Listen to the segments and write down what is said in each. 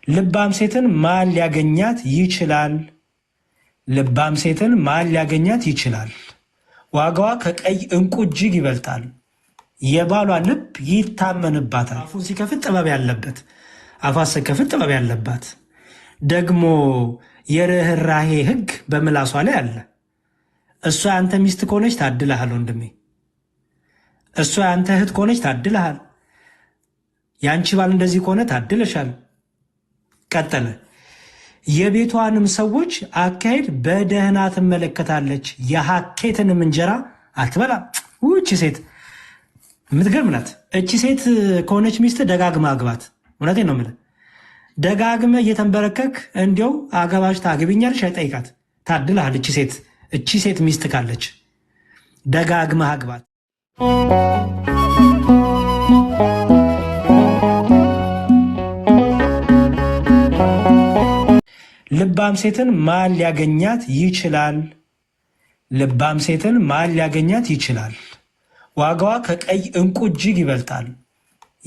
ልባም ሴትን ማን ሊያገኛት ይችላል? ልባም ሴትን ማን ሊያገኛት ይችላል? ዋጋዋ ከቀይ ዕንቁ እጅግ ይበልጣል። የባሏ ልብ ይታመንባታል። አፉን ሲከፍት ጥበብ ያለበት፣ አፏን ስትከፍት ጥበብ ያለባት። ደግሞ የርኅራሄ ሕግ በምላሷ ላይ አለ። እሷ ያንተ ሚስት ከሆነች ታድልሃል ወንድሜ። እሷ ያንተ እህት ከሆነች ታድልሃል። የአንቺ ባል እንደዚህ ከሆነ ታድለሻል። ቀጠለ። የቤቷንም ሰዎች አካሄድ በደህና ትመለከታለች፣ የሐኬትንም እንጀራ አትበላም። እቺ ሴት የምትገርም ናት። እቺ ሴት ከሆነች ሚስት ደጋግማ አግባት። እውነቴን ነው የምልህ። ደጋግመ እየተንበረከክ እንዲያው አገባሽ ታግቢኛለሽ አይጠይቃት። ታድልሃል። እቺ ሴት ሚስት ካለች ደጋግመ አግባት። ልባም ሴትን ማን ሊያገኛት ይችላል? ልባም ሴትን ማን ሊያገኛት ይችላል? ዋጋዋ ከቀይ ዕንቁ እጅግ ይበልጣል።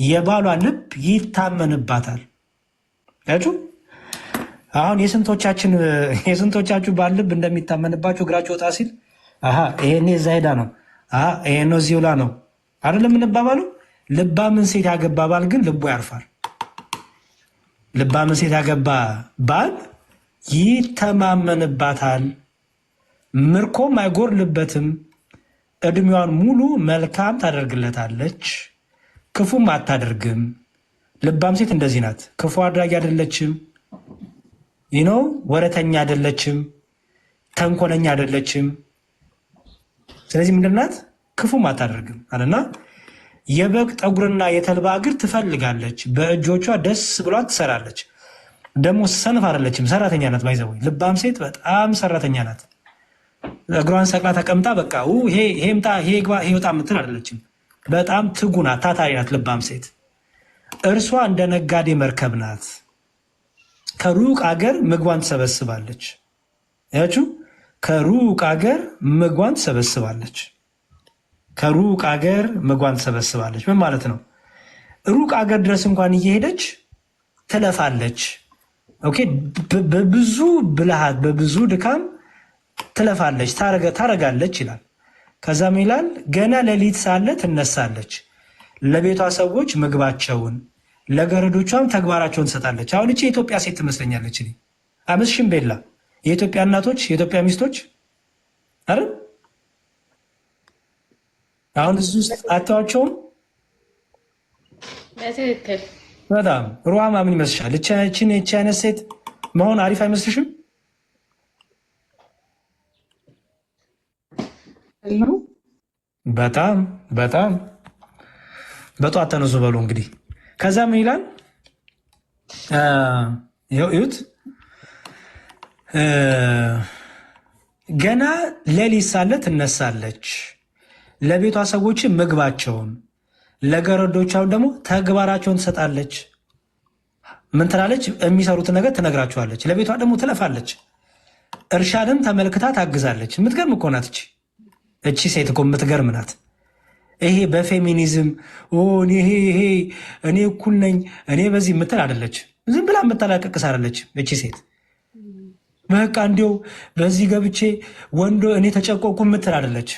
የባሏ ልብ ይታመንባታል። ያችሁ አሁን የስንቶቻችሁ ባል ልብ እንደሚታመንባችሁ እግራችሁ ወጣ ሲል ይሄኔ እዛ ሄዳ ነው፣ ይሄ ነው እዚህ ውላ ነው አይደለም የምንባባለው። ልባምን ሴት ያገባ ባል ግን ልቡ ያርፋል። ልባምን ሴት ያገባ ባል ይተማመንባታል፣ ምርኮም አይጎርልበትም። ዕድሜዋን ሙሉ መልካም ታደርግለታለች፣ ክፉም አታደርግም። ልባም ሴት እንደዚህ ናት። ክፉ አድራጊ አይደለችም፣ ወረተኛ አይደለችም፣ ተንኮለኛ አይደለችም። ስለዚህ ምንድናት? ክፉም አታደርግም አለና የበግ ጠጉርና የተልባ እግር ትፈልጋለች፣ በእጆቿ ደስ ብሏት ትሰራለች። ደግሞ ሰነፍ አይደለችም፣ ሰራተኛ ናት። ባይዘው ልባም ሴት በጣም ሰራተኛ ናት። እግሯን ሰቅላ ተቀምጣ በቃ ይሄ ምጣ ይሄ ግባ ይሄ ወጣ የምትል አይደለችም። በጣም ትጉ ናት፣ ታታሪ ናት ልባም ሴት። እርሷ እንደ ነጋዴ መርከብ ናት፣ ከሩቅ አገር ምግቧን ትሰበስባለች። ያችሁ ከሩቅ አገር ምግቧን ትሰበስባለች። ከሩቅ አገር ምግቧን ትሰበስባለች ምን ማለት ነው? ሩቅ አገር ድረስ እንኳን እየሄደች ትለፋለች። ኦኬ፣ በብዙ ብልሃት በብዙ ድካም ትለፋለች፣ ታረጋለች ይላል። ከዛም ይላል ገና ሌሊት ሳለ ትነሳለች፣ ለቤቷ ሰዎች ምግባቸውን ለገረዶቿም ተግባራቸውን ትሰጣለች። አሁን እቺ የኢትዮጵያ ሴት ትመስለኛለች። አመስሽም ቤላ የኢትዮጵያ እናቶች የኢትዮጵያ ሚስቶች አይደል? አሁን እዚህ ውስጥ አታዋቸውም? በትክክል በጣም ሩሃማ ምን ይመስልሻል? እቺ አይነት ሴት መሆን አሪፍ አይመስልሽም? በጣም በጣም በጠዋት ተነሱ በሉ እንግዲህ። ከዛ ምን ይላል? ይሁት ገና ሌሊት ሳለ ትነሳለች፣ ለቤቷ ሰዎች ምግባቸውን ለገረዶቿም ደግሞ ተግባራቸውን ትሰጣለች። ምን ትላለች? የሚሰሩትን ነገር ትነግራቸዋለች። ለቤቷ ደግሞ ትለፋለች፣ እርሻንም ተመልክታ ታግዛለች። የምትገርም እኮ ናት እቺ ሴት እኮ የምትገርም ናት። ይሄ በፌሚኒዝም እኔ እኩል ነኝ እኔ በዚህ የምትል አደለች። ዝም ብላ የምታላቀቅስ አደለች እቺ ሴት። በቃ እንዲው በዚህ ገብቼ ወንዶ እኔ ተጨቆቁ የምትል አደለች።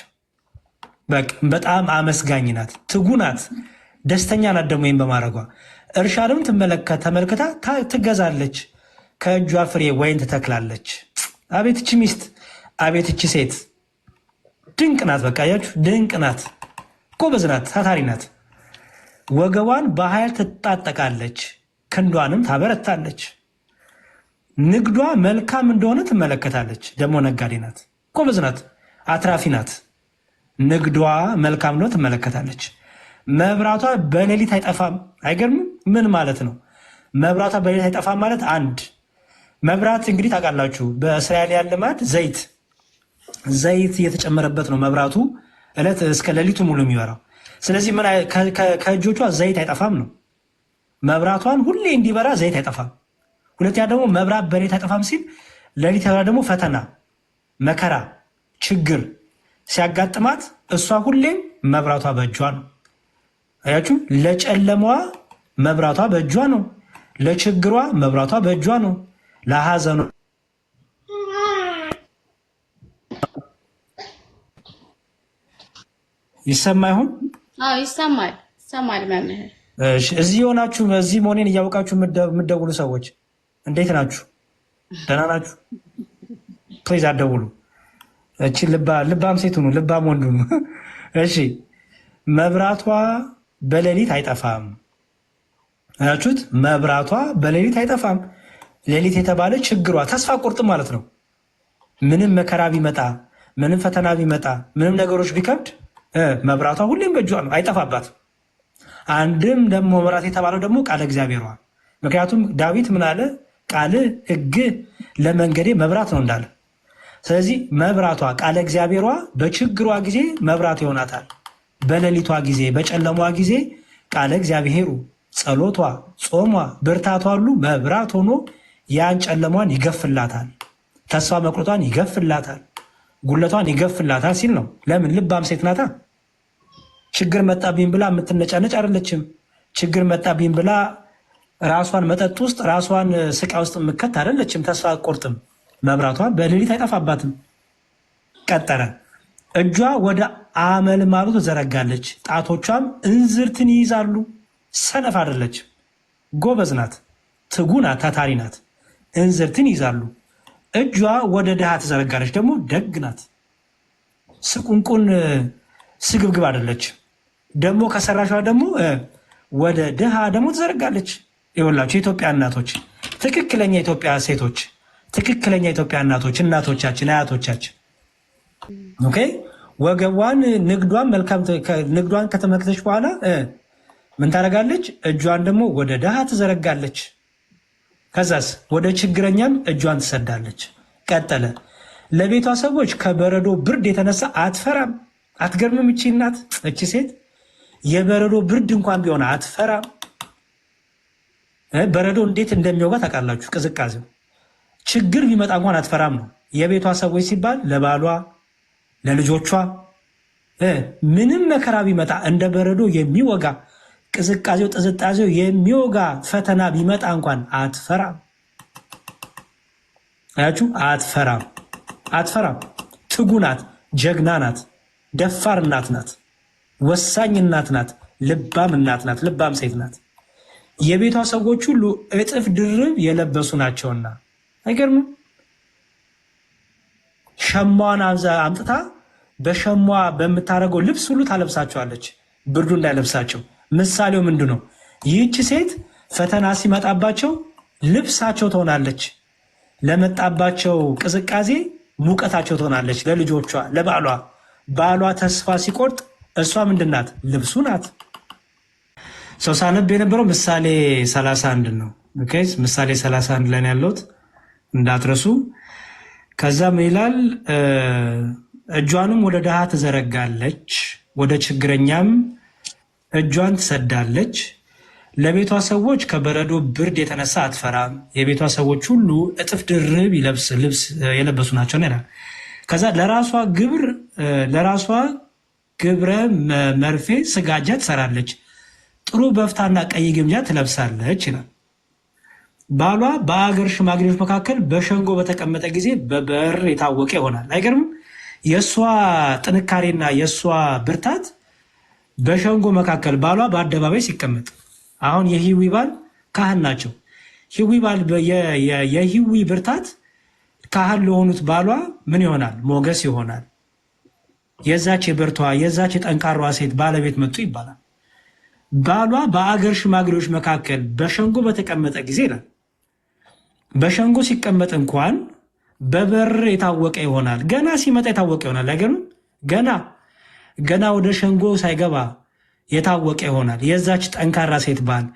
በጣም አመስጋኝ ናት፣ ትጉ ናት፣ ደስተኛ ናት። ደግሞ ይህም በማድረጓ እርሻንም ተመልክታ ትገዛለች፣ ከእጇ ፍሬ ወይን ትተክላለች። አቤት እቺ ሚስት፣ አቤት እቺ ሴት ድንቅ ናት። በቃ ያችሁ ድንቅ ናት፣ ጎበዝ ናት፣ ታታሪ ናት። ወገቧን በኃይል ትጣጠቃለች፣ ክንዷንም ታበረታለች። ንግዷ መልካም እንደሆነ ትመለከታለች። ደግሞ ነጋዴ ናት፣ ጎበዝ ናት፣ አትራፊ ናት። ንግዷ መልካም እንደሆነ ትመለከታለች። መብራቷ በሌሊት አይጠፋም። አይገርምም? ምን ማለት ነው? መብራቷ በሌሊት አይጠፋም ማለት አንድ መብራት እንግዲህ ታውቃላችሁ፣ በእስራኤል ያለ ልማድ ዘይት እየተጨመረበት ነው መብራቱ እለት እስከ ሌሊቱ ሙሉ የሚበራው። ስለዚህ ከእጆቿ ዘይት አይጠፋም ነው። መብራቷን ሁሌ እንዲበራ ዘይት አይጠፋም። ሁለተኛ ደግሞ መብራት በሌሊት አይጠፋም ሲል ሌሊት ያበራ ደግሞ ፈተና፣ መከራ፣ ችግር ሲያጋጥማት እሷ ሁሌም መብራቷ በእጇ ነው። አያችሁ፣ ለጨለማዋ መብራቷ በእጇ ነው፣ ለችግሯ መብራቷ በእጇ ነው። ለሐዘኗ ይሰማ ይሆን? አዎ ይሰማል፣ ይሰማል መምህር። እሺ እዚህ ሆናችሁ በዚህ መሆኔን እያወቃችሁ የምትደውሉ ሰዎች እንዴት ናችሁ? ደህና ናችሁ? ፕሊዝ አትደውሉ። እቺ ልባም ሴት ሁኑ፣ ልባም ወንድ ሁኑ። እሺ መብራቷ በሌሊት አይጠፋም። አያችሁት? መብራቷ በሌሊት አይጠፋም። ሌሊት የተባለ ችግሯ ተስፋ ቁርጥ ማለት ነው። ምንም መከራ ቢመጣ፣ ምንም ፈተና ቢመጣ፣ ምንም ነገሮች ቢከብድ መብራቷ ሁሌም በእጇ ነው፣ አይጠፋባትም። አንድም ደግሞ መብራት የተባለው ደግሞ ቃለ እግዚአብሔሯ። ምክንያቱም ዳዊት ምን አለ? ቃል ሕግ ለመንገዴ መብራት ነው እንዳለ። ስለዚህ መብራቷ ቃለ እግዚአብሔሯ በችግሯ ጊዜ መብራት ይሆናታል። በሌሊቷ ጊዜ፣ በጨለሟ ጊዜ ቃለ እግዚአብሔሩ፣ ጸሎቷ፣ ጾሟ፣ ብርታቷ ሁሉ መብራት ሆኖ ያን ጨለሟን ይገፍላታል፣ ተስፋ መቁረጧን ይገፍላታል፣ ጉለቷን ይገፍላታል ሲል ነው። ለምን? ልባም ሴት ናታ። ችግር መጣብኝ ብላ የምትነጫነጭ አይደለችም። ችግር መጣብኝ ብላ ራሷን መጠጥ ውስጥ ራሷን ስቃ ውስጥ የምከት አይደለችም። ተስፋ አትቆርጥም። መብራቷ በሌሊት አይጠፋባትም። ቀጠረ። እጇ ወደ አመልማሉ ትዘረጋለች፣ ጣቶቿም እንዝርትን ይይዛሉ። ሰነፍ አይደለችም፣ ጎበዝ ናት፣ ትጉ ናት፣ ታታሪ ናት። እንዝርትን ይይዛሉ። እጇ ወደ ድሃ ትዘረጋለች፣ ደግሞ ደግ ናት። ስቁንቁን ስግብግብ አይደለችም። ደግሞ ከሰራሿ ደግሞ ወደ ድሃ ደግሞ ትዘረጋለች። ይኸውላችሁ የኢትዮጵያ እናቶች፣ ትክክለኛ የኢትዮጵያ ሴቶች፣ ትክክለኛ የኢትዮጵያ እናቶች፣ እናቶቻችን፣ አያቶቻችን ኦኬ ወገቧን ንግዷን መልካም ንግዷን ከተመለከተች በኋላ ምን ታደርጋለች? እጇን ደግሞ ወደ ድሃ ትዘረጋለች። ከዛስ ወደ ችግረኛም እጇን ትሰዳለች። ቀጠለ። ለቤቷ ሰዎች ከበረዶ ብርድ የተነሳ አትፈራም። አትገርምም? እቺ እናት፣ እቺ ሴት የበረዶ ብርድ እንኳን ቢሆን አትፈራም። በረዶ እንዴት እንደሚወጋ ታውቃላችሁ? ቅዝቃዜው ችግር ቢመጣ እንኳን አትፈራም ነው። የቤቷ ሰዎች ሲባል ለባሏ፣ ለልጆቿ ምንም መከራ ቢመጣ እንደ በረዶ የሚወጋ ቅዝቃዜው፣ ጥዝጣዜው የሚወጋ ፈተና ቢመጣ እንኳን አትፈራም። አያችሁ? አትፈራም፣ አትፈራም። ትጉ ናት፣ ጀግና ናት፣ ደፋር እናት ናት፣ ወሳኝ እናት ናት፣ ልባም እናት ናት፣ ልባም ሴት ናት። የቤቷ ሰዎች ሁሉ እጥፍ ድርብ የለበሱ ናቸውና። አይገርምም? ሸማዋን አምጥታ በሸማ በምታደርገው ልብስ ሁሉ ታለብሳቸዋለች፣ ብርዱ እንዳይለብሳቸው። ምሳሌው ምንድን ነው? ይህች ሴት ፈተና ሲመጣባቸው ልብሳቸው ትሆናለች፣ ለመጣባቸው ቅዝቃዜ ሙቀታቸው ትሆናለች፣ ለልጆቿ፣ ለባሏ። ባሏ ተስፋ ሲቆርጥ እሷ ምንድናት? ልብሱ ናት። ሰው ሳነብ የነበረው ምሳሌ 31 ነው። ምሳሌ 31 ላይ ያለሁት እንዳትረሱ። ከዛ ምን ይላል? እጇንም ወደ ድሃ ትዘረጋለች፣ ወደ ችግረኛም እጇን ትሰዳለች። ለቤቷ ሰዎች ከበረዶ ብርድ የተነሳ አትፈራም። የቤቷ ሰዎች ሁሉ እጥፍ ድርብ ልብስ የለበሱ ናቸው ይላል። ከዛ ለራሷ ግብረ መርፌ ስጋጃ ትሰራለች፣ ጥሩ በፍታና ቀይ ግምጃ ትለብሳለች ይላል። ባሏ በአገር ሽማግሌዎች መካከል በሸንጎ በተቀመጠ ጊዜ በበር የታወቀ ይሆናል። አይገርምም? የእሷ ጥንካሬና የእሷ ብርታት በሸንጎ መካከል ባሏ በአደባባይ ሲቀመጥ። አሁን የሂዊ ባል ካህን ናቸው። የሂዊ ብርታት ካህን ለሆኑት ባሏ ምን ይሆናል? ሞገስ ይሆናል። የዛች የብርቷ የዛች የጠንካሯ ሴት ባለቤት መጡ ይባላል። ባሏ በአገር ሽማግሌዎች መካከል በሸንጎ በተቀመጠ ጊዜ ይላል። በሸንጎ ሲቀመጥ እንኳን በበር የታወቀ ይሆናል። ገና ሲመጣ የታወቀ ይሆናል። አይገርምም? ገና ወደ ሸንጎ ሳይገባ የታወቀ ይሆናል። የዛች ጠንካራ ሴት ባል፣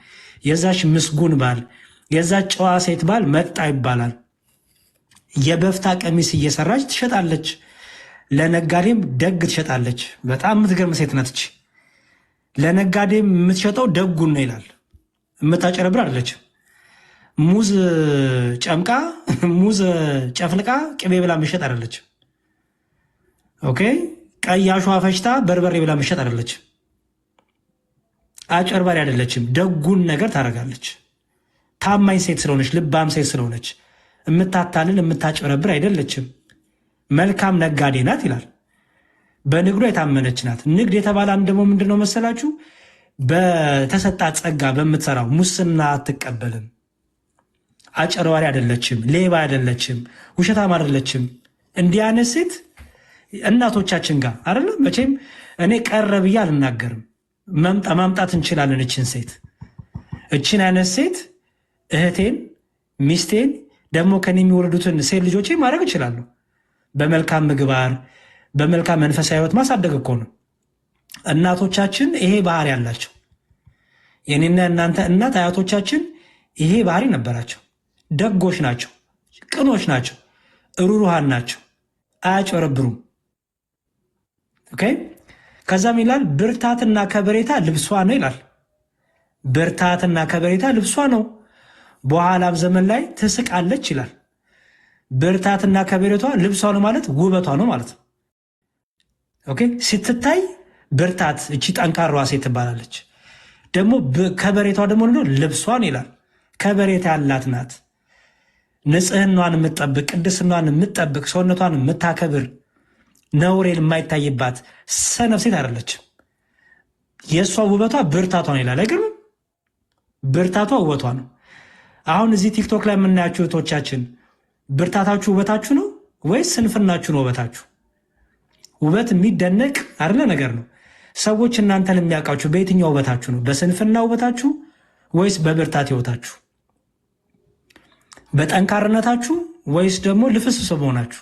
የዛች ምስጉን ባል፣ የዛች ጨዋ ሴት ባል መጣ ይባላል። የበፍታ ቀሚስ እየሰራች ትሸጣለች፣ ለነጋዴም ደግ ትሸጣለች። በጣም የምትገርም ሴት ናት። ለነጋዴም የምትሸጠው ደጉን ነው ይላል። የምታጨረብር አይደለችም። ሙዝ ጨምቃ ሙዝ ጨፍልቃ ቅቤ ብላ ምሸጥ አይደለችም። ኦኬ። ቀያሿ ፈጭታ በርበሬ ብላ ምሸጥ አይደለችም። አጨርባሪ አይደለችም። ደጉን ነገር ታደርጋለች። ታማኝ ሴት ስለሆነች፣ ልባም ሴት ስለሆነች፣ የምታታልል የምታጭበረብር አይደለችም። መልካም ነጋዴ ናት ይላል። በንግዷ የታመነች ናት። ንግድ የተባለ አንድ ደግሞ ምንድን ነው መሰላችሁ? በተሰጣት ጸጋ በምትሰራው ሙስና አትቀበልም። አጨረዋሪ አይደለችም። ሌባ አይደለችም። ውሸታም አይደለችም። እንዲህ አይነት ሴት እናቶቻችን ጋር አይደለም። መቼም እኔ ቀረ ብዬ አልናገርም። ማምጣት እንችላለን። እችን አይነት ሴት እህቴን፣ ሚስቴን ደግሞ ከኔ የሚወለዱትን ሴት ልጆቼ ማድረግ እችላለሁ። በመልካም ምግባር በመልካም መንፈሳዊ ሕይወት ማሳደግ እኮ ነው። እናቶቻችን ይሄ ባህሪ ያላቸው፣ የኔና እናንተ እናት አያቶቻችን ይሄ ባህሪ ነበራቸው። ደጎች ናቸው፣ ቅኖች ናቸው፣ ሩሩሃን ናቸው፣ አያጭበረብሩም። ኦኬ። ከዛም ይላል ብርታትና ከበሬታ ልብሷ ነው ይላል። ብርታትና ከበሬታ ልብሷ ነው፣ በኋላም ዘመን ላይ ትስቃለች ይላል። ብርታትና ከበሬቷ ልብሷ ነው ማለት ውበቷ ነው ማለት ነው። ኦኬ። ስትታይ ብርታት፣ እቺ ጠንካራዋ ሴት ትባላለች። ደግሞ ከበሬቷ ደግሞ ልብሷን ይላል። ከበሬታ ያላት ናት። ንጽህናዋን የምትጠብቅ፣ ቅድስናዋን የምትጠብቅ፣ ሰውነቷን የምታከብር፣ ነውሬን የማይታይባት ሰነፍ ሴት አይደለችም። የእሷ ውበቷ ብርታቷ ነው ይላል። አይገርምም? ብርታቷ ውበቷ ነው። አሁን እዚህ ቲክቶክ ላይ የምናያችሁ እህቶቻችን ብርታታችሁ ውበታችሁ ነው ወይስ ስንፍናችሁ ነው ውበታችሁ? ውበት የሚደነቅ አይደለ ነገር ነው። ሰዎች እናንተን የሚያውቃችሁ በየትኛው ውበታችሁ ነው? በስንፍና ውበታችሁ ወይስ በብርታት ህይወታችሁ? በጠንካርነታችሁ ወይስ ደግሞ ልፍስፍስ መሆናችሁ?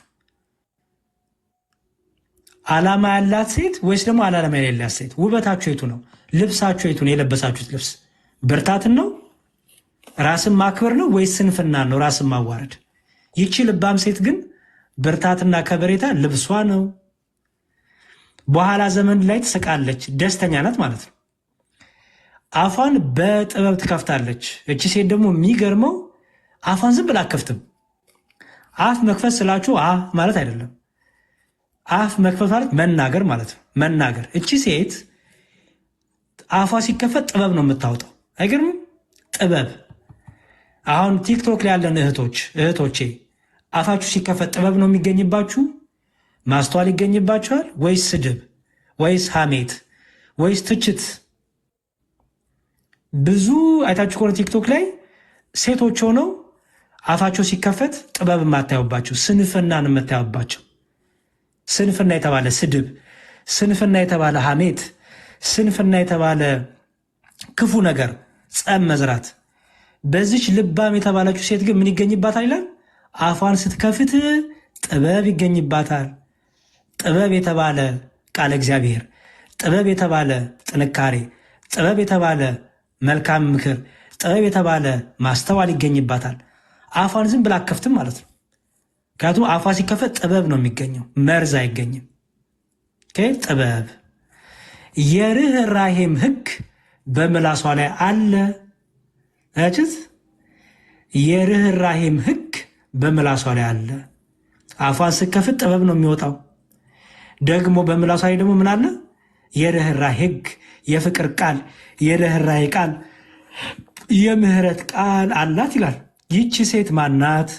ዓላማ ያላት ሴት ወይስ ደግሞ ዓላማ የሌላት ሴት? ውበታችሁ የቱ ነው? ልብሳችሁ የቱ ነው? የለበሳችሁት ልብስ ብርታትን ነው? ራስን ማክበር ነው ወይስ ስንፍና ነው? ራስን ማዋረድ? ይቺ ልባም ሴት ግን ብርታትና ከበሬታ ልብሷ ነው። በኋላ ዘመን ላይ ትስቃለች፣ ደስተኛ ናት ማለት ነው። አፏን በጥበብ ትከፍታለች። እቺ ሴት ደግሞ የሚገርመው አፏን ዝም ብላ አከፍትም። አፍ መክፈት ስላችሁ ማለት አይደለም። አፍ መክፈት ማለት መናገር ማለት ነው። መናገር። እቺ ሴት አፏ ሲከፈት ጥበብ ነው የምታወጣው። አይገርምም? ጥበብ። አሁን ቲክቶክ ላይ ያለን እህቶቼ አፋችሁ ሲከፈት ጥበብ ነው የሚገኝባችሁ? ማስተዋል ይገኝባችኋል? ወይስ ስድብ ወይስ ሐሜት ወይስ ትችት? ብዙ አይታችሁ ከሆነ ቲክቶክ ላይ ሴቶች ሆነው አፋቸው ሲከፈት ጥበብ የማታዩባቸው፣ ስንፍናን የምታዩባቸው። ስንፍና የተባለ ስድብ፣ ስንፍና የተባለ ሐሜት፣ ስንፍና የተባለ ክፉ ነገር፣ ጸብ መዝራት። በዚች ልባም የተባለችው ሴት ግን ምን ይገኝባታል ይላል? አፏን ስትከፍት ጥበብ ይገኝባታል። ጥበብ የተባለ ቃለ እግዚአብሔር፣ ጥበብ የተባለ ጥንካሬ፣ ጥበብ የተባለ መልካም ምክር፣ ጥበብ የተባለ ማስተዋል ይገኝባታል። አፏን ዝም ብላ አከፍትም ማለት ነው። ምክንያቱም አፏ ሲከፈት ጥበብ ነው የሚገኘው፣ መርዝ አይገኝም። ጥበብ። የርኅራሄም ሕግ በምላሷ ላይ አለ። አያችሁት? የርኅራሄም ሕግ በምላሷ ላይ አለ። አፏን ስከፍት ጥበብ ነው የሚወጣው። ደግሞ በምላሷ ላይ ደግሞ ምን አለ? የርኅራሄ ሕግ፣ የፍቅር ቃል፣ የርኅራሄ ቃል፣ የምህረት ቃል አላት ይላል። ይቺ ሴት ማናት?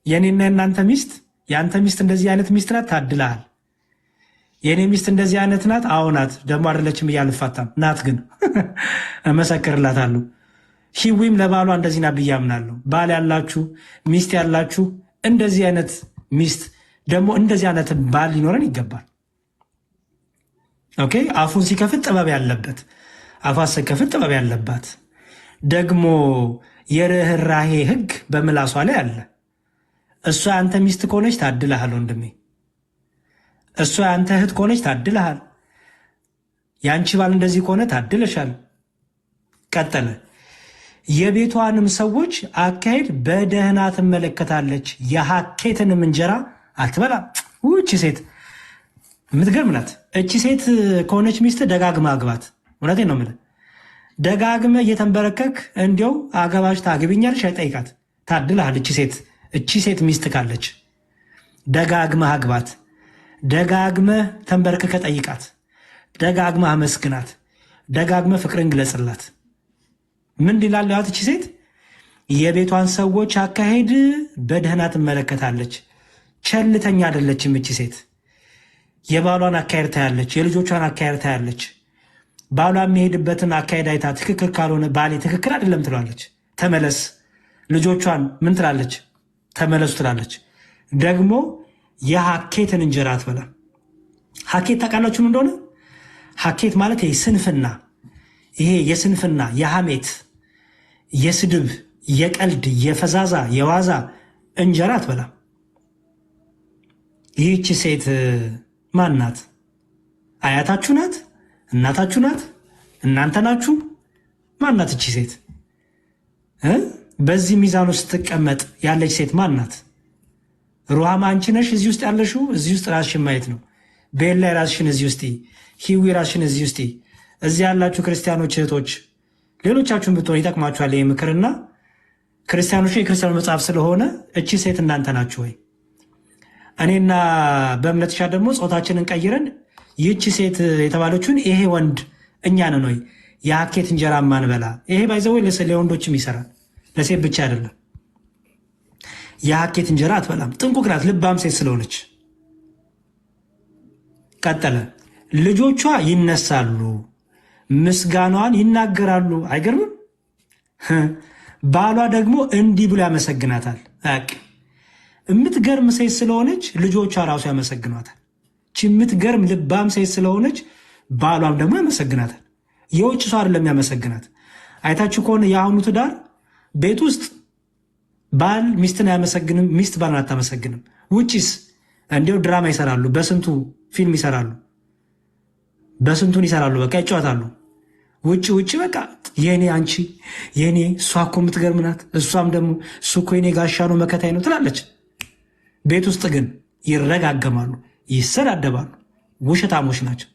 የኔና የእናንተ ሚስት። የአንተ ሚስት እንደዚህ አይነት ሚስት ናት? ታድልሃል። የእኔ ሚስት እንደዚህ አይነት ናት? አዎ ናት። ደግሞ አይደለችም እያልፋታም ናት፣ ግን እመሰክርላታለሁ። ሂዊም ለባሏ እንደዚህ ናት ብዬ አምናለሁ። ባል ያላችሁ ሚስት ያላችሁ እንደዚህ አይነት ሚስት ደግሞ እንደዚህ አይነት ባል ሊኖረን ይገባል። ኦኬ። አፉን ሲከፍት ጥበብ ያለበት፣ አፏ ሲከፍት ጥበብ ያለባት። ደግሞ የርኅራሄ ሕግ በምላሷ ላይ አለ። እሷ ያንተ ሚስት ከሆነች ታድልሃል ወንድሜ። እሷ ያንተ እህት ከሆነች ታድልሃል። የአንቺ ባል እንደዚህ ከሆነ ታድለሻል። ቀጠለ። የቤቷንም ሰዎች አካሄድ በደህና ትመለከታለች፣ የሐኬትንም እንጀራ አትበላም። እቺ ሴት የምትገርም ናት። እቺ ሴት ከሆነች ሚስት ደጋግመ አግባት። እውነቴን ነው የምልህ። ደጋግመ እየተንበረከክ እንዲያው አገባሽ ታግቢኛለሽ አይጠይቃት። ታድልሃል። እቺ ሴት ሚስት ካለች ደጋግመህ አግባት። ደጋግመህ ተንበርክከ ጠይቃት። ደጋግመህ አመስግናት። ደጋግመህ ፍቅርን ግለጽላት። ምን ይላል ያት እቺ ሴት? የቤቷን ሰዎች አካሄድ በደህና ትመለከታለች። ቸልተኛ አይደለችም እቺ ሴት። የባሏን አካሄድ ታያለች፣ የልጆቿን አካሄድ ታያለች። ባሏ የሚሄድበትን አካሄድ አይታ ትክክል ካልሆነ ባሌ ትክክል አይደለም ትላለች፣ ተመለስ። ልጆቿን ምን ትላለች? ተመለሱ ትላለች። ደግሞ የሀኬትን እንጀራ አትበላም። ሀኬት ታውቃላችሁም እንደሆነ ሀኬት ማለት ይሄ ስንፍና፣ ይሄ የስንፍና የሐሜት፣ የስድብ፣ የቀልድ፣ የፈዛዛ፣ የዋዛ እንጀራ አትበላም። ይህቺ ሴት ማን ናት? አያታችሁ ናት? እናታችሁ ናት? እናንተ ናችሁ? ማን ናት እቺ ሴት? በዚህ ሚዛን ውስጥ ስትቀመጥ ያለች ሴት ማን ናት? ሩሃማ አንቺ ነሽ እዚህ ውስጥ ያለሽው? እዚህ ውስጥ ራስሽን ማየት ነው። ቤላ ራስሽን እዚህ ውስጥ፣ ሂዊ ራስሽን እዚህ ውስጥ። እዚህ ያላችሁ ክርስቲያኖች እህቶች፣ ሌሎቻችሁን ብትሆን ይጠቅማችኋል ይህ ምክርና ክርስቲያኖች የክርስቲያኑ መጽሐፍ ስለሆነ እቺ ሴት እናንተ ናችሁ ወይ? እኔና በእምነትሻ ደግሞ ጾታችንን ቀይረን ይህቺ ሴት የተባለችውን ይሄ ወንድ እኛ ነን ወይ? የሀኬት እንጀራ ማንበላ። ይሄ ባይዘው ለወንዶችም ይሰራል፣ ለሴት ብቻ አይደለም። የሀኬት እንጀራ አትበላም። ጥንቁቅ ናት፣ ልባም ሴት ስለሆነች። ቀጠለ። ልጆቿ ይነሳሉ፣ ምስጋናዋን ይናገራሉ። አይገርምም? ባሏ ደግሞ እንዲህ ብሎ ያመሰግናታል። የምትገርም ሴት ስለሆነች ልጆቿ ራሱ ያመሰግኗታል። የምትገርም ልባም ሴት ስለሆነች ባሏም ደግሞ ያመሰግናታል። የውጭ ሰው አይደለም ያመሰግናት። አይታችሁ ከሆነ የአሁኑ ትዳር ቤት ውስጥ ባል ሚስትን አያመሰግንም፣ ሚስት ባልን አታመሰግንም። ውጭስ እንዲው ድራማ ይሰራሉ፣ በስንቱ ፊልም ይሰራሉ፣ በስንቱን ይሰራሉ። በቃ ይጫወታሉ። ውጭ በቃ የኔ አንቺ የኔ እሷ እኮ የምትገርም ናት፣ እሷም ደግሞ እሱ እኮ የኔ ጋሻ ነው መከታይ ነው ትላለች። ቤት ውስጥ ግን ይረጋገማሉ፣ ይሰዳደባሉ። ውሸታሞች ናቸው።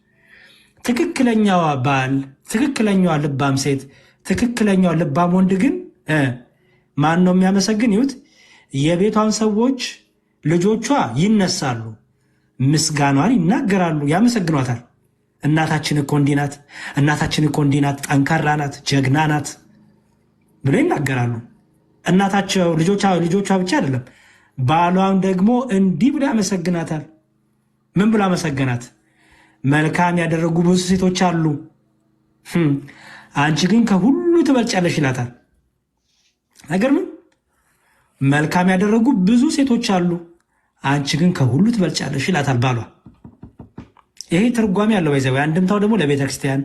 ትክክለኛዋ ባል፣ ትክክለኛዋ ልባም ሴት፣ ትክክለኛዋ ልባም ወንድ ግን ማን ነው የሚያመሰግን? ይሁት የቤቷን ሰዎች ልጆቿ ይነሳሉ፣ ምስጋኗን ይናገራሉ፣ ያመሰግኗታል። እናታችን እኮ እንዲህ ናት፣ እናታችን እኮ እንዲህ ናት፣ ጠንካራ ናት፣ ጀግና ናት ብሎ ይናገራሉ። እናታቸው ልጆቿ ብቻ አይደለም፣ ባሏን ደግሞ እንዲህ ብሎ ያመሰግናታል። ምን ብሎ አመሰገናት? መልካም ያደረጉ ብዙ ሴቶች አሉ፣ አንቺ ግን ከሁሉ ትበልጫለሽ ይላታል። አይገርምም? መልካም ያደረጉ ብዙ ሴቶች አሉ፣ አንቺ ግን ከሁሉ ትበልጫለሽ ይላታል ባሏ። ይሄ ትርጓሜ ያለው ይዘው አንድምታው ደግሞ ለቤተ ክርስቲያን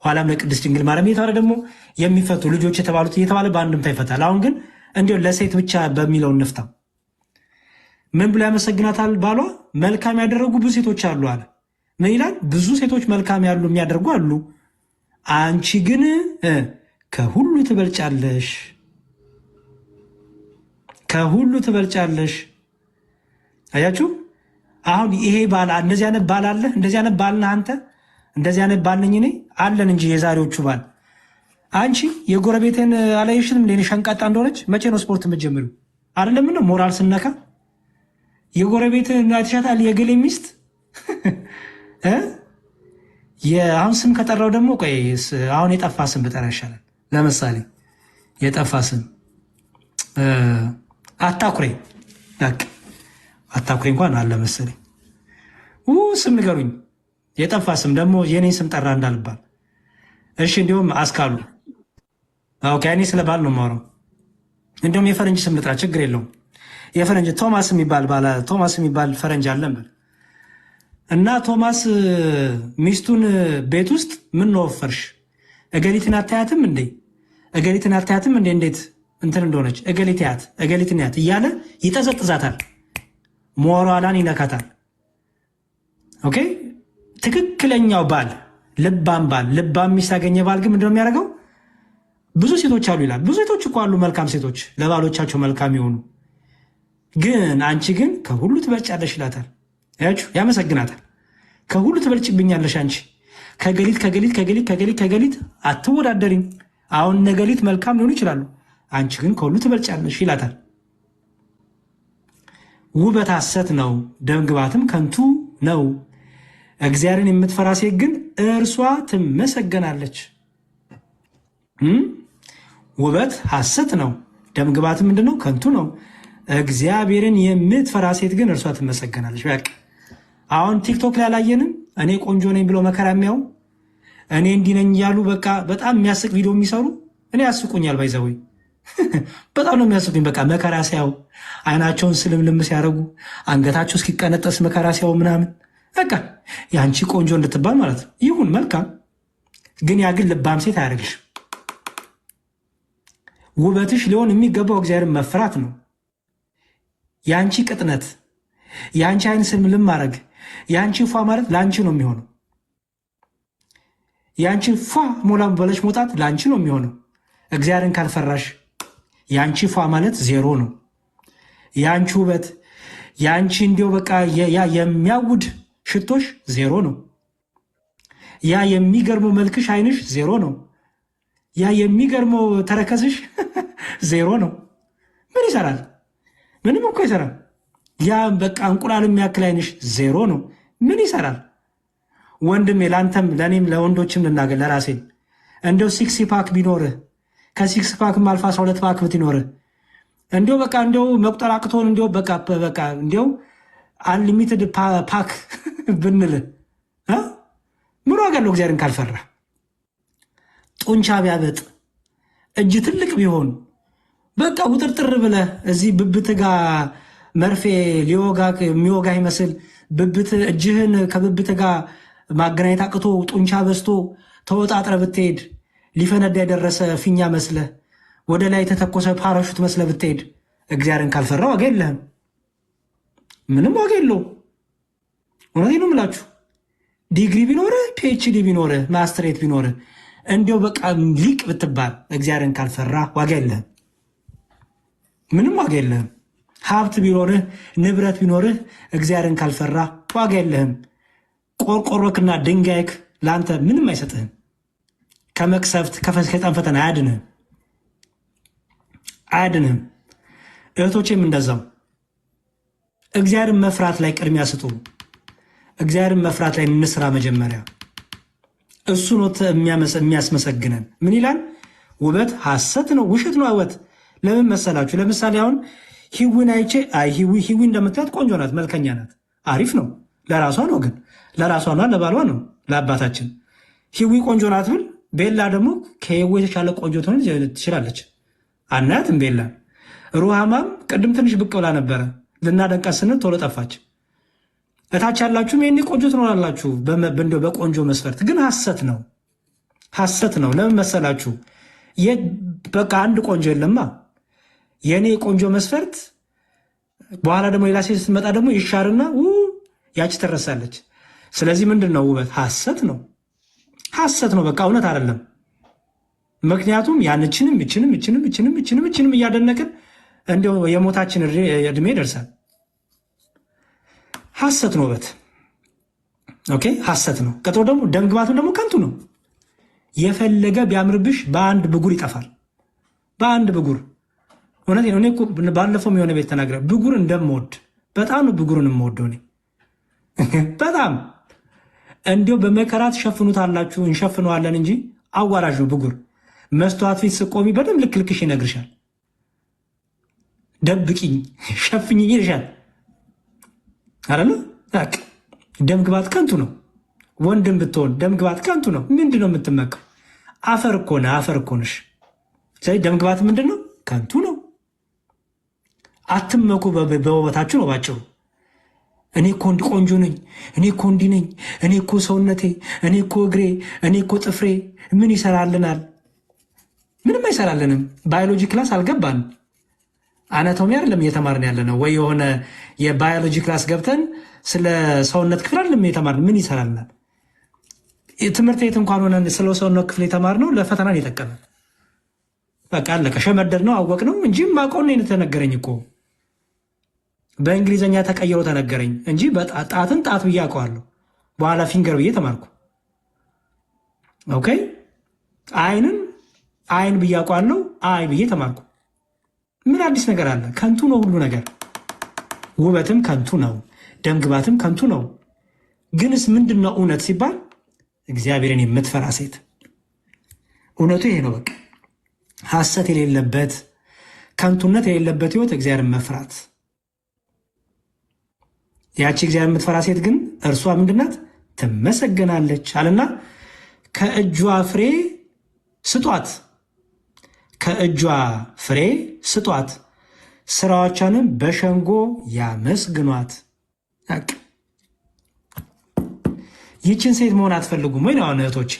ኋላም ለቅድስት ድንግል ማርያም እየተባለ ደግሞ የሚፈቱ ልጆች የተባሉት እየተባለ በአንድምታ ይፈታል። አሁን ግን እንዲሁ ለሴት ብቻ በሚለው እንፍታው። ምን ብሎ ያመሰግናታል ባሏ? መልካም ያደረጉ ብዙ ሴቶች አሉ አለ። ምን ይላል? ብዙ ሴቶች መልካም ያሉ የሚያደርጉ አሉ፣ አንቺ ግን ከሁሉ ትበልጫለሽ፣ ከሁሉ ትበልጫለሽ። አያችሁ? አሁን ይሄ ባል እንደዚህ አይነት ባል አለ? እንደዚህ አይነት ባል ነህ አንተ? እንደዚህ አይነት ባል ነኝ እኔ? አለን እንጂ የዛሬዎቹ ባል። አንቺ የጎረቤትን አላየሽንም? እንደ ሸንቃጣ እንደሆነች መቼ ነው ስፖርት የምትጀምሪው? አይደለም ነው ሞራል ስነካ የጎረቤትን አይተሻታል? የገሌ ሚስት አሁን ስም ከጠራው ደግሞ ቆይ አሁን የጠፋ ስም ብጠራ ይሻላል። ለምሳሌ የጠፋ ስም አታኩሬ አታኩሬ እንኳን አለ መሰለኝ። ስም ንገሩኝ፣ የጠፋ ስም ደግሞ የኔ ስም ጠራ እንዳልባል። እሺ እንዲሁም አስካሉ። ኦኬ እኔ ስለ ባል ነው የማወራው። እንዲሁም የፈረንጅ ስም ልጥራ፣ ችግር የለውም። የፈረንጅ ቶማስ የሚባል ፈረንጅ አለ እና ቶማስ ሚስቱን ቤት ውስጥ ምን ነው ወፈርሽ፣ እገሊትን አታያትም እንዴ? እገሊትን አታያትም እንዴ? እንዴት እንትን እንደሆነች እገሊትን ያት እያለ ይጠዘጥዛታል፣ ሞራሏን ይነካታል። ኦኬ ትክክለኛው ባል ልባም ሚስት ያገኘ ባል ግን ምንድነው የሚያደርገው? ብዙ ሴቶች አሉ ይላል። ብዙ ሴቶች እኮ አሉ መልካም ሴቶች፣ ለባሎቻቸው መልካም የሆኑ ግን አንቺ ግን ከሁሉ ትበልጫለሽ ይላታል። ያችሁ ያመሰግናታል። ከሁሉ ትበልጭብኛለሽ አንቺ፣ ከገሊት አትወዳደሪም። አሁን ነገሊት መልካም ሊሆኑ ይችላሉ፣ አንቺ ግን ከሁሉ ትበልጫለሽ ይላታል። ውበት ሐሰት ነው፣ ደምግባትም ከንቱ ነው። እግዚአብሔርን የምትፈራ ሴት ግን እርሷ ትመሰገናለች። ውበት ሐሰት ነው፣ ደምግባት ምንድነው? ከንቱ ነው። እግዚአብሔርን የምትፈራ ሴት ግን እርሷ ትመሰገናለች። በቃ አሁን ቲክቶክ ላይ አላየንም? እኔ ቆንጆ ነኝ ብሎ መከራ የሚያው እኔ እንዲህ ነኝ እያሉ በቃ በጣም የሚያስቅ ቪዲዮ የሚሰሩ እኔ ያስቁኛል። ባይዘወይ በጣም ነው የሚያስቁኝ። በቃ መከራ ሲያው አይናቸውን ስልምልም ሲያደርጉ አንገታቸው እስኪቀነጠስ መከራ ሲያው ምናምን በቃ የአንቺ ቆንጆ እንድትባል ማለት ነው። ይሁን መልካም፣ ግን ያ ግን ልባም ሴት አያደርግሽ። ውበትሽ ሊሆን የሚገባው እግዚአብሔርን መፍራት ነው። የአንቺ ቅጥነት፣ የአንቺ አይን ስልምልም ማድረግ፣ የአንቺ ፏ ማለት ለአንቺ ነው የሚሆነው። የአንቺ ፏ ሞላ በለሽ መውጣት ለአንቺ ነው የሚሆነው። እግዚአብሔርን ካልፈራሽ የአንቺ ፏ ማለት ዜሮ ነው። የአንቺ ውበት፣ የአንቺ እንዲው በቃ ያ የሚያውድ ሽቶሽ ዜሮ ነው። ያ የሚገርመው መልክሽ አይንሽ ዜሮ ነው። ያ የሚገርመው ተረከዝሽ ዜሮ ነው። ምን ይሰራል? ምንም እኮ ይሰራል። ያ በቃ እንቁላል የሚያክል አይንሽ ዜሮ ነው። ምን ይሰራል? ወንድሜ ለአንተም ለእኔም ለወንዶችም ልናገር ለራሴ እንደው ሲክስ ፓክ ቢኖርህ ከሲክስ ፓክ አልፋ 12 ፓክ ብትኖርህ እንዲው በቃ እንዲው መቁጠር አቅቶን እንዲው በቃ እንዲው አንሊሚትድ ፓክ ብንልህ ምን ዋጋ አለው? እግዚአብሔርን ካልፈራ ጡንቻ ቢያበጥ እጅ ትልቅ ቢሆን በቃ ውጥርጥር ብለህ እዚህ ብብት ጋር መርፌ የሚወጋ ይመስል ብብት እጅህን ከብብት ጋር ማገናኘት አቅቶ ጡንቻ በዝቶ ተወጣጥረ ብትሄድ ሊፈነዳ የደረሰ ፊኛ መስለህ ወደ ላይ የተተኮሰ ፓራሹት መስለህ ብትሄድ እግዚአብሔርን ካልፈራ ዋጋ የለህም። ምንም ዋጋ የለውም። እውነቴን ነው የምላችሁ። ዲግሪ ቢኖርህ ፒኤችዲ ቢኖርህ ማስትሬት ቢኖርህ እንዲያው በቃ ሊቅ ብትባል እግዚአብሔርን ካልፈራ ዋጋ የለህም። ምንም ዋጋ የለህም። ሀብት ቢኖርህ ንብረት ቢኖርህ እግዚአብሔርን ካልፈራ ዋጋ የለህም። ቆርቆሮክና ድንጋይክ ለአንተ ምንም አይሰጥህም። ከመቅሰፍት ከሰይጣን ፈተና አያድንህም። እህቶቼም እንደዛው እግዚአብሔርን መፍራት ላይ ቅድሚያ ስጡ። እግዚአብሔርን መፍራት ላይ እንስራ። መጀመሪያ እሱ ነው የሚያስመሰግነን። ምን ይላል? ውበት ሐሰት ነው፣ ውሸት ነው። ውበት ለምን መሰላችሁ? ለምሳሌ አሁን ሂዊን አይቼ አይ ሂዊ እንደምታያት ቆንጆ ናት፣ መልከኛ ናት፣ አሪፍ ነው። ለራሷ ነው ግን ለራሷ ነው፣ ለባሏ ነው፣ ለአባታችን። ሂዊ ቆንጆ ናት ብል ቤላ ደግሞ ከሂዊ የተሻለ ቆንጆ ትሆን ትችላለች። አናያትም ቤላ። ሩሃማም ቅድም ትንሽ ብቅ ብላ ነበረ፣ ልናደንቃት ስንል ቶሎ ጠፋች። እታች ያላችሁም ይህኔ ቆንጆ ትኖራላችሁ በቆንጆ መስፈርት፣ ግን ሐሰት ነው፣ ሐሰት ነው። ለምን መሰላችሁ? በቃ አንድ ቆንጆ የለማ። የእኔ ቆንጆ መስፈርት በኋላ ደግሞ ሌላ ሴት ስትመጣ ደግሞ ይሻርና ያቺ ትረሳለች። ስለዚህ ምንድን ነው ውበት? ሐሰት ነው፣ ሐሰት ነው። በቃ እውነት አይደለም። ምክንያቱም ያንችንም እችንም እያደነቅን እንዲያው የሞታችን እድሜ ይደርሳል። ሐሰት ነው ውበት። ኦኬ፣ ሐሰት ነው። ቀጥሎ ደግሞ ደምግባቱን ደግሞ ከንቱ ነው። የፈለገ ቢያምርብሽ በአንድ ብጉር ይጠፋል። በአንድ ብጉር። እውነት ነው። እኔ ባለፈው የሆነ ቤት ተናግረ ብጉር እንደምወድ በጣም ነው ብጉርን የምወደው እኔ በጣም እንዲሁ በመከራ ትሸፍኑታላችሁ፣ እንሸፍነዋለን እንጂ አዋራጅ ነው ብጉር። መስተዋት ፊት ስቆሚ በደንብ ልክልክሽ ይነግርሻል። ደብቂኝ ሸፍኝኝ ይልሻል አይደለ? ደምግባት ከንቱ ነው። ወንድም ብትሆን ደምግባት ከንቱ ነው። ምንድን ነው የምትመቀው? አፈር እኮ ነህ፣ አፈር እኮ ነሽ። ስለዚህ ደምግባት ምንድን ነው? ከንቱ ነው። አትመኩ በውበታችሁ ነው ባጭሩ። እኔ እኮ ቆንጆ ነኝ፣ እኔ እኮ እንዲህ ነኝ፣ እኔ እኮ ሰውነቴ፣ እኔ እኮ እግሬ፣ እኔ እኮ ጥፍሬ ምን ይሰራልናል? ምንም አይሰራልንም። ባዮሎጂ ክላስ አልገባን፣ አናቶሚ አይደለም እየተማርን ያለ ነው። ወይ የሆነ የባዮሎጂ ክላስ ገብተን ስለ ሰውነት ክፍል አይደለም እየተማርን። ምን ይሰራልናል? ትምህርት ቤት እንኳን ሆነን ስለ ሰውነት ክፍል የተማርነው ለፈተናን የጠቀመን። በቃ አለቀ። ሸመደድ ነው አወቅ ነው እንጂ ማቆን ነው የተነገረኝ እኮ በእንግሊዝኛ ተቀይሮ ተነገረኝ እንጂ ጣትን ጣት ብዬ አውቀዋለሁ። በኋላ ፊንገር ብዬ ተማርኩ። ኦኬ፣ አይንን አይን ብዬ አውቀዋለሁ። አይ ብዬ ተማርኩ። ምን አዲስ ነገር አለ? ከንቱ ነው ሁሉ ነገር። ውበትም ከንቱ ነው፣ ደምግባትም ከንቱ ነው። ግንስ ምንድን ነው እውነት ሲባል እግዚአብሔርን የምትፈራ ሴት። እውነቱ ይሄ ነው። በቃ ሐሰት የሌለበት ከንቱነት የሌለበት ህይወት እግዚአብሔርን መፍራት። ያቺ እግዚአብሔር የምትፈራ ሴት ግን እርሷ ምንድናት? ትመሰገናለች አለና ከእጇ ፍሬ ስጧት፣ ከእጇ ፍሬ ስጧት፣ ስራዎቿንም በሸንጎ ያመስግኗት። ይችን ሴት መሆን አትፈልጉም ወይ? አሁን እህቶቼ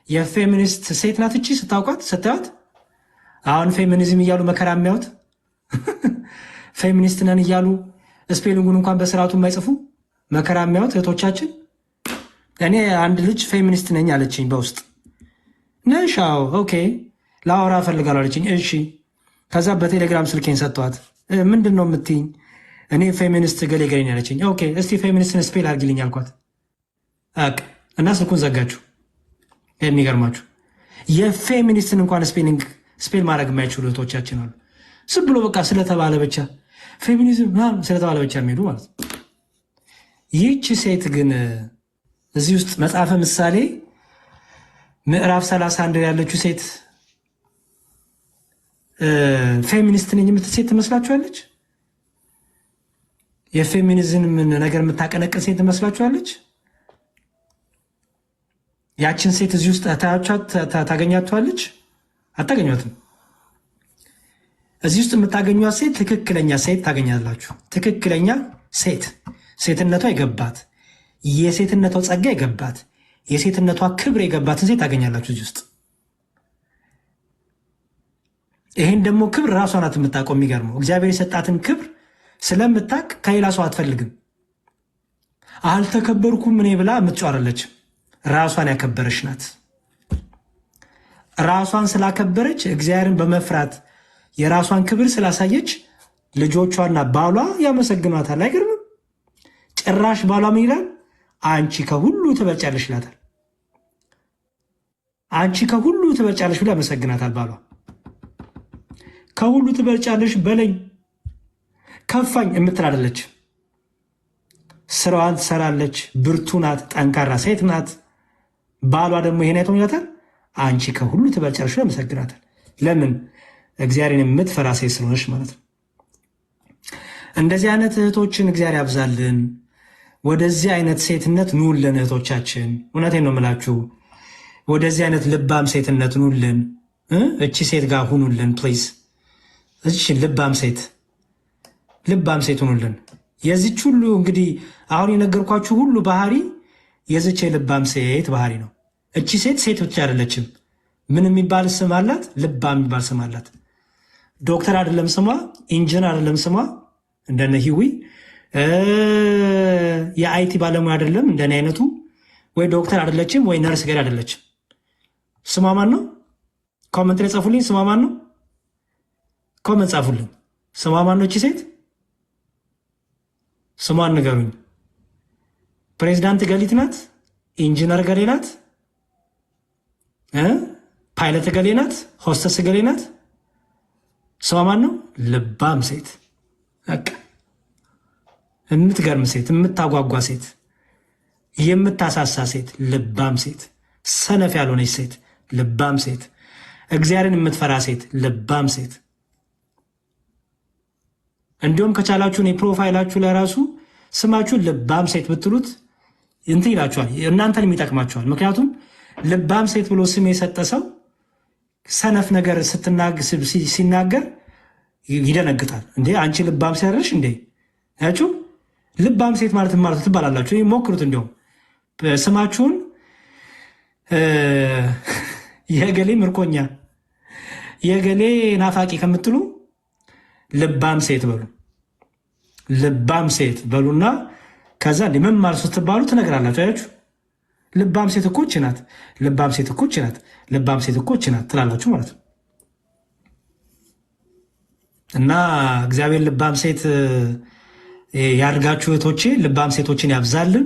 የፌሚኒስት ሴት ናት እቺ። ስታዩት አሁን ፌሚኒዝም እያሉ መከራ የሚያዩት ፌሚኒስት ነን እያሉ ስፔሊንጉን እንኳን በስርዓቱ የማይጽፉ መከራ የሚያዩት እህቶቻችን። እኔ አንድ ልጅ ፌሚኒስት ነኝ አለችኝ በውስጥ ነሻው ኦኬ ላወራ እፈልጋለሁ አለችኝ። እሺ ከዛ በቴሌግራም ስልኬን ሰጥቷት ምንድን ነው የምትይኝ? እኔ ፌሚኒስት ገሌ ገሌ ያለችኝ። ኦኬ እስቲ ፌሚኒስትን ስፔል አድርጊልኝ አልኳት እና ስልኩን ዘጋችሁ። የሚገርማችሁ የፌሚኒስትን እንኳን ስፔል ማድረግ የማይችሉ እህቶቻችን አሉ። ዝም ብሎ በቃ ስለተባለ ብቻ ፌሚኒዝም ስለተባለ ብቻ የሚሄዱ ማለት ነው። ይህች ሴት ግን እዚህ ውስጥ መጽሐፈ ምሳሌ ምዕራፍ 31 ያለችው ሴት ፌሚኒስት ነኝ የምትል ሴት ትመስላችኋለች? የፌሚኒዝም ነገር የምታቀነቅን ሴት ትመስላችኋለች? ያችን ሴት እዚህ ውስጥ ታገኛችኋለች? አታገኟትም። እዚህ ውስጥ የምታገኟት ሴት ትክክለኛ ሴት ታገኛላችሁ። ትክክለኛ ሴት፣ ሴትነቷ የገባት፣ የሴትነቷ ጸጋ የገባት፣ የሴትነቷ ክብር የገባትን ሴት ታገኛላችሁ እዚህ ውስጥ። ይህን ደግሞ ክብር ራሷ ናት የምታውቀው። የሚገርመው እግዚአብሔር የሰጣትን ክብር ስለምታቅ ከሌላ ሰው አትፈልግም። አልተከበርኩም እኔ ብላ የምትጫረለች ራሷን ያከበረች ናት። ራሷን ስላከበረች እግዚአብሔርን በመፍራት የራሷን ክብር ስላሳየች ልጆቿና ባሏ ያመሰግኗታል። አይገርምም? ጭራሽ ባሏ ምን ይላል? አንቺ ከሁሉ ትበልጫለሽ ይላታል። አንቺ ከሁሉ ትበልጫለሽ ብሎ ያመሰግናታል ባሏ። ከሁሉ ትበልጫለሽ በለኝ ከፋኝ የምትል አይደለች። ስራዋን ትሰራለች። ብርቱ ናት። ጠንካራ ሴት ናት። ባሏ ደግሞ ይሄን አይቶ ይላታል፣ አንቺ ከሁሉ ትበልጫለሽ ብሎ ያመሰግናታል። ለምን? እግዚአብሔርን የምትፈራ ሴት ስለሆነች ማለት ነው። እንደዚህ አይነት እህቶችን እግዚአብሔር ያብዛልን። ወደዚህ አይነት ሴትነት ኑልን እህቶቻችን። እውነቴን ነው የምላችሁ። ወደዚህ አይነት ልባም ሴትነት ኑልን። እቺ ሴት ጋር ሁኑልን ፕሊዝ። እቺ ልባም ሴት ሁኑልን። የዚች ሁሉ እንግዲህ አሁን የነገርኳችሁ ሁሉ ባህሪ የዚች የልባም ሴት ባህሪ ነው። እቺ ሴት ብቻ አይደለችም። ምን የሚባል ስም አላት? ልባም የሚባል ስም አላት። ዶክተር አይደለም ስሟ፣ ኢንጂነር አይደለም ስሟ እንደነ ሂዊ፣ የአይቲ ባለሙያ አይደለም እንደኔ አይነቱ፣ ወይ ዶክተር አይደለችም፣ ወይ ነርስ ገር አይደለችም። ስሟ ማን ነው? ኮመንት ላይ ጻፉልኝ። ስሟ ማን ነው? ኮመንት ጻፉልኝ። ስሟ ማን ነው? እቺ ሴት ስሟን ንገሩኝ። ፕሬዚዳንት ገሊት ናት? ኢንጂነር ገሌ ናት? ፓይለት ገሌ ናት? ሆስተስ ገሌ ናት? ስሟ ማን ነው? ልባም ሴት፣ በቃ የምትገርም ሴት፣ የምታጓጓ ሴት፣ የምታሳሳ ሴት፣ ልባም ሴት፣ ሰነፍ ያልሆነች ሴት፣ ልባም ሴት፣ እግዚአብሔርን የምትፈራ ሴት፣ ልባም ሴት። እንዲሁም ከቻላችሁ ፕሮፋይላችሁ ላይ ራሱ ስማችሁን ልባም ሴት ብትሉት እንትን ይላችኋል፣ እናንተንም ይጠቅማችኋል። ምክንያቱም ልባም ሴት ብሎ ስም የሰጠ ሰው ሰነፍ ነገር ሲናገር ይደነግጣል። እንዴ አንቺ ልባም ሴት አይደለሽ እንዴ? ያችሁ ልባም ሴት ማለት ማለት ትባላላችሁ። ሞክሩት። እንዲሁም ስማችሁን የገሌ ምርኮኛ፣ የገሌ ናፋቂ ከምትሉ ልባም ሴት በሉ። ልባም ሴት በሉና ከዛ ምን ማለት ስትባሉ ትነግራላችሁ። አያችሁ ልባም ሴት እኮ ይህች ናት፣ ልባም ሴት እኮ ይህች ናት፣ ልባም ሴት እኮ ይህች ናት ትላላችሁ ማለት ነው። እና እግዚአብሔር ልባም ሴት ያድርጋችሁ እህቶቼ፣ ልባም ሴቶችን ያብዛልን።